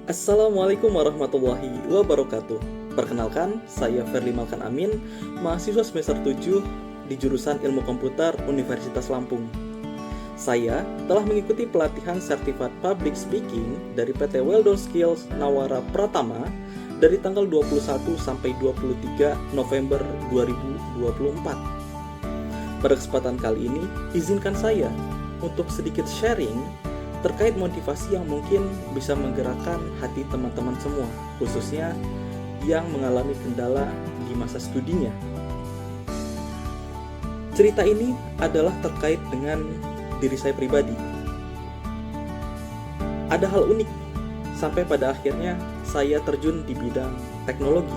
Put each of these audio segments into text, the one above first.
Assalamualaikum warahmatullahi wabarakatuh. Perkenalkan, saya Ferli Malkan Amin, mahasiswa semester 7 di jurusan Ilmu Komputer Universitas Lampung. Saya telah mengikuti pelatihan Sertifikat Public Speaking dari PT Weldon Skills Nawara Pratama dari tanggal 21 sampai 23 November 2024. Pada kesempatan kali ini, izinkan saya untuk sedikit sharing terkait motivasi yang mungkin bisa menggerakkan hati teman-teman semua, khususnya yang mengalami kendala di masa studinya. Cerita ini adalah terkait dengan diri saya pribadi. Ada hal unik, sampai pada akhirnya saya terjun di bidang teknologi.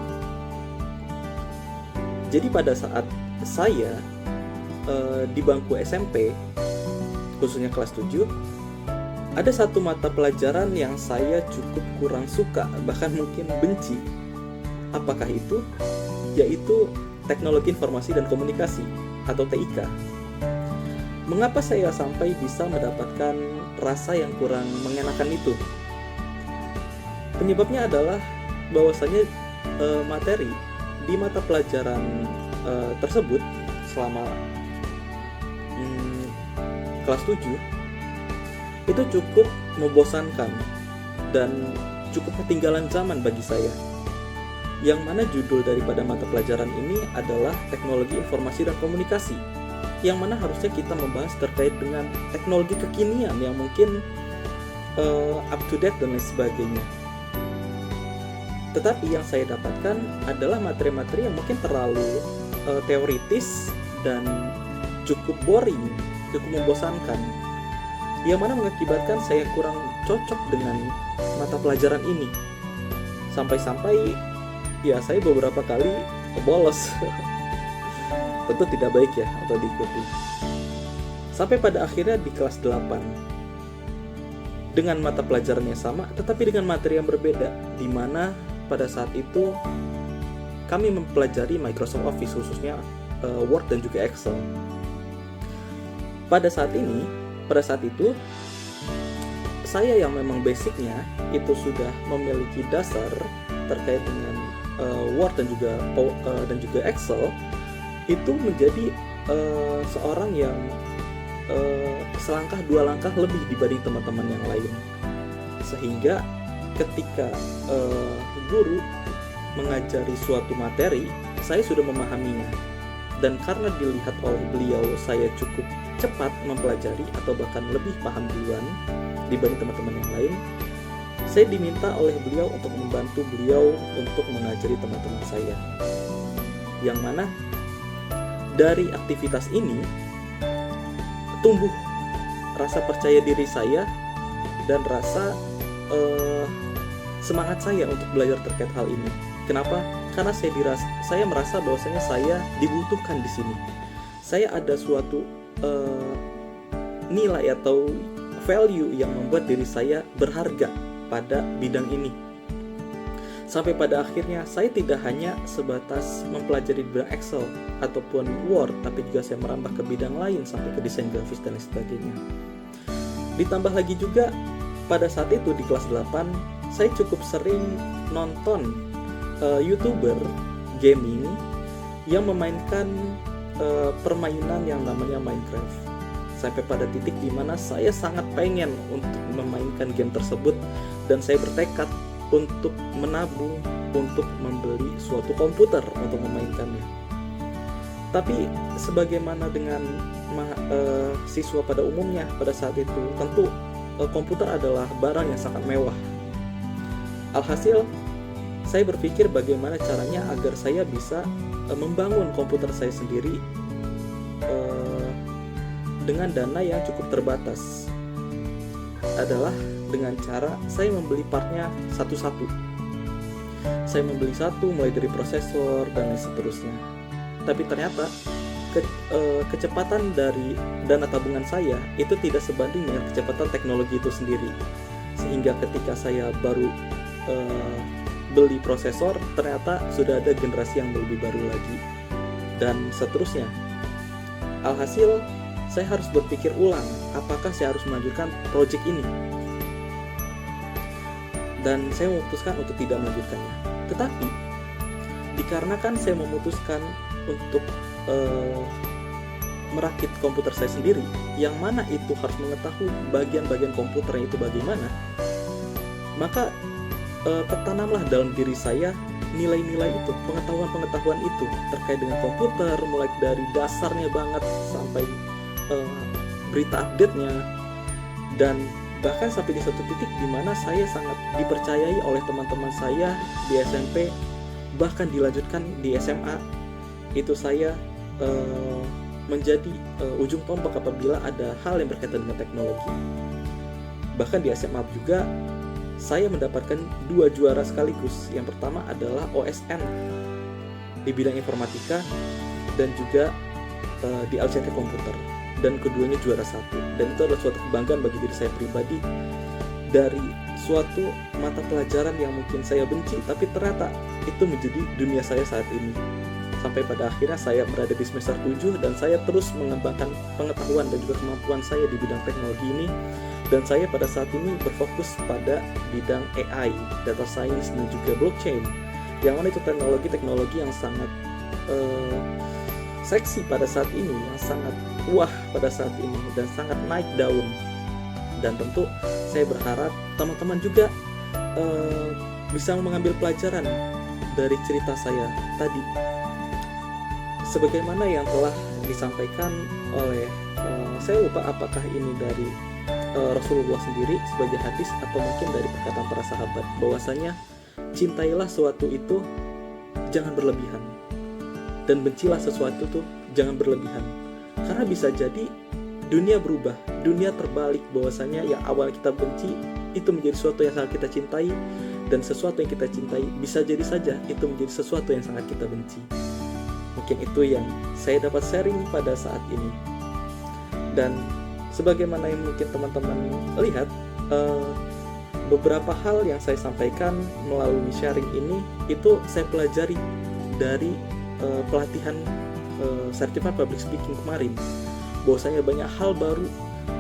Jadi pada saat saya di bangku SMP, khususnya kelas 7, ada satu mata pelajaran yang saya cukup kurang suka, bahkan mungkin benci. Apakah itu? Yaitu Teknologi Informasi dan Komunikasi atau TIK. Mengapa saya sampai bisa mendapatkan rasa yang kurang mengenakan itu? Penyebabnya adalah bahwasanya materi di mata pelajaran tersebut selama kelas 7 itu cukup membosankan dan cukup ketinggalan zaman bagi saya. Yang mana judul daripada mata pelajaran ini adalah Teknologi Informasi dan Komunikasi, yang mana harusnya kita membahas terkait dengan teknologi kekinian yang mungkin up to date dan lain sebagainya. Tetapi yang saya dapatkan adalah materi-materi yang mungkin terlalu teoritis dan cukup boring, cukup membosankan, yang mana mengakibatkan saya kurang cocok dengan mata pelajaran ini. Sampai-sampai ya saya beberapa kali bolos. Tentu tidak baik ya atau diikuti. Sampai pada akhirnya di kelas 8 dengan mata pelajaran yang sama tetapi dengan materi yang berbeda, di mana pada saat itu kami mempelajari Microsoft Office, khususnya Word dan juga Excel. Pada saat itu saya yang memang basicnya itu sudah memiliki dasar terkait dengan Word dan juga Excel, itu menjadi seorang yang selangkah dua langkah lebih dibanding teman-teman yang lain, sehingga ketika guru mengajari suatu materi saya sudah memahaminya, dan karena dilihat oleh beliau saya cukup cepat mempelajari atau bahkan lebih paham duluan dibanding teman-teman yang lain, saya diminta oleh beliau untuk membantu beliau untuk mengajari teman-teman saya. Yang mana dari aktivitas ini tumbuh rasa percaya diri saya dan rasa semangat saya untuk belajar terkait hal ini. Kenapa? Karena saya merasa bahwasanya saya dibutuhkan di sini. Saya ada suatu nilai atau value yang membuat diri saya berharga pada bidang ini. Sampai pada akhirnya saya tidak hanya sebatas mempelajari bidang Excel ataupun Word, tapi juga saya merambah ke bidang lain sampai ke desain grafis dan lain sebagainya. Ditambah lagi juga pada saat itu di kelas 8 saya cukup sering nonton YouTuber gaming yang memainkan permainan yang namanya Minecraft. Sampai pada titik dimana saya sangat pengen untuk memainkan game tersebut, dan saya bertekad untuk menabung untuk membeli suatu komputer untuk memainkannya. Tapi sebagaimana dengan siswa pada umumnya pada saat itu, tentu komputer adalah barang yang sangat mewah. Alhasil saya berpikir bagaimana caranya agar saya bisa membangun komputer saya sendiri dengan dana yang cukup terbatas, adalah dengan cara saya membeli partnya satu-satu. Saya membeli satu mulai dari prosesor dan lain seterusnya. Tapi ternyata kecepatan dari dana tabungan saya itu tidak sebanding dengan kecepatan teknologi itu sendiri. Sehingga ketika saya baru beli prosesor, ternyata sudah ada generasi yang lebih baru lagi, dan seterusnya. Alhasil saya harus berpikir ulang, apakah saya harus melanjutkan project ini. dan saya memutuskan untuk tidak melanjutkannya. Tetapi dikarenakan saya memutuskan untuk merakit komputer saya sendiri, yang mana itu harus mengetahui bagian-bagian komputernya itu bagaimana, maka tertanamlah dalam diri saya nilai-nilai itu, pengetahuan-pengetahuan itu terkait dengan komputer, mulai dari dasarnya banget sampai berita update-nya, dan bahkan sampai di satu titik di mana saya sangat dipercayai oleh teman-teman saya di SMP, bahkan dilanjutkan di SMA. Itu saya menjadi ujung tombak apabila ada hal yang berkaitan dengan teknologi. Bahkan di SMA juga saya mendapatkan 2 juara sekaligus. Yang pertama adalah OSN di bidang informatika dan juga di LCT komputer, dan keduanya juara 1. Dan itu adalah suatu kebanggaan bagi diri saya pribadi, dari suatu mata pelajaran yang mungkin saya benci, tapi ternyata itu menjadi dunia saya saat ini. Sampai pada akhirnya saya berada di semester 7 dan saya terus mengembangkan pengetahuan dan juga kemampuan saya di bidang teknologi ini. Dan saya pada saat ini berfokus pada bidang AI, data science, dan juga blockchain, yang mana itu teknologi yang sangat seksi pada saat ini, yang sangat wah pada saat ini, dan sangat naik daun. Dan tentu saya berharap teman-teman juga bisa mengambil pelajaran dari cerita saya tadi, sebagaimana yang telah disampaikan oleh saya lupa apakah ini dari Rasulullah sendiri sebagai hadis atau mungkin dari perkataan para sahabat, bahwasanya cintailah sesuatu itu jangan berlebihan, dan bencilah sesuatu itu jangan berlebihan. Karena bisa jadi dunia berubah, dunia terbalik, bahwasanya yang awal kita benci itu menjadi sesuatu yang sangat kita cintai, dan sesuatu yang kita cintai bisa jadi saja itu menjadi sesuatu yang sangat kita benci. Mungkin itu yang saya dapat sharing pada saat ini. Dan sebagaimana yang mungkin teman-teman lihat, beberapa hal yang saya sampaikan melalui sharing ini itu saya pelajari dari pelatihan Certified Public Speaking kemarin, bahwasanya banyak hal baru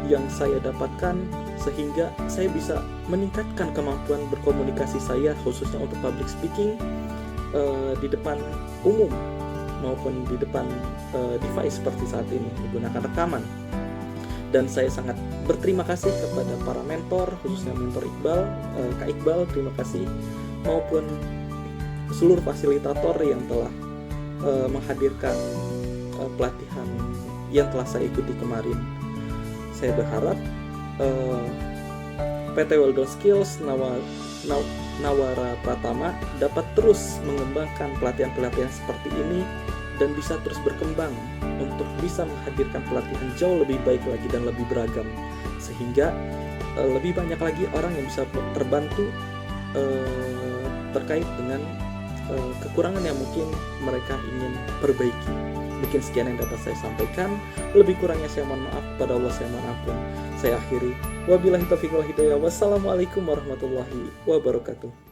yang saya dapatkan sehingga saya bisa meningkatkan kemampuan berkomunikasi saya, khususnya untuk public speaking di depan umum maupun di depan device seperti saat ini menggunakan rekaman. Dan saya sangat berterima kasih kepada para mentor, khususnya mentor Iqbal, Kak Iqbal, terima kasih, maupun seluruh fasilitator yang telah menghadirkan pelatihan yang telah saya ikuti kemarin. Saya berharap PT Welder Skills Nawara Pratama dapat terus mengembangkan pelatihan-pelatihan seperti ini dan bisa terus berkembang untuk bisa menghadirkan pelatihan jauh lebih baik lagi dan lebih beragam, sehingga lebih banyak lagi orang yang bisa terbantu terkait dengan kekurangan yang mungkin mereka ingin perbaiki. Mungkin sekian yang dapat saya sampaikan. Lebih kurangnya saya mohon maaf, kepada Allah saya mohon ampun. Saya akhiri. Wabillahi taufiq wal hidayah. Wassalamualaikum warahmatullahi wabarakatuh.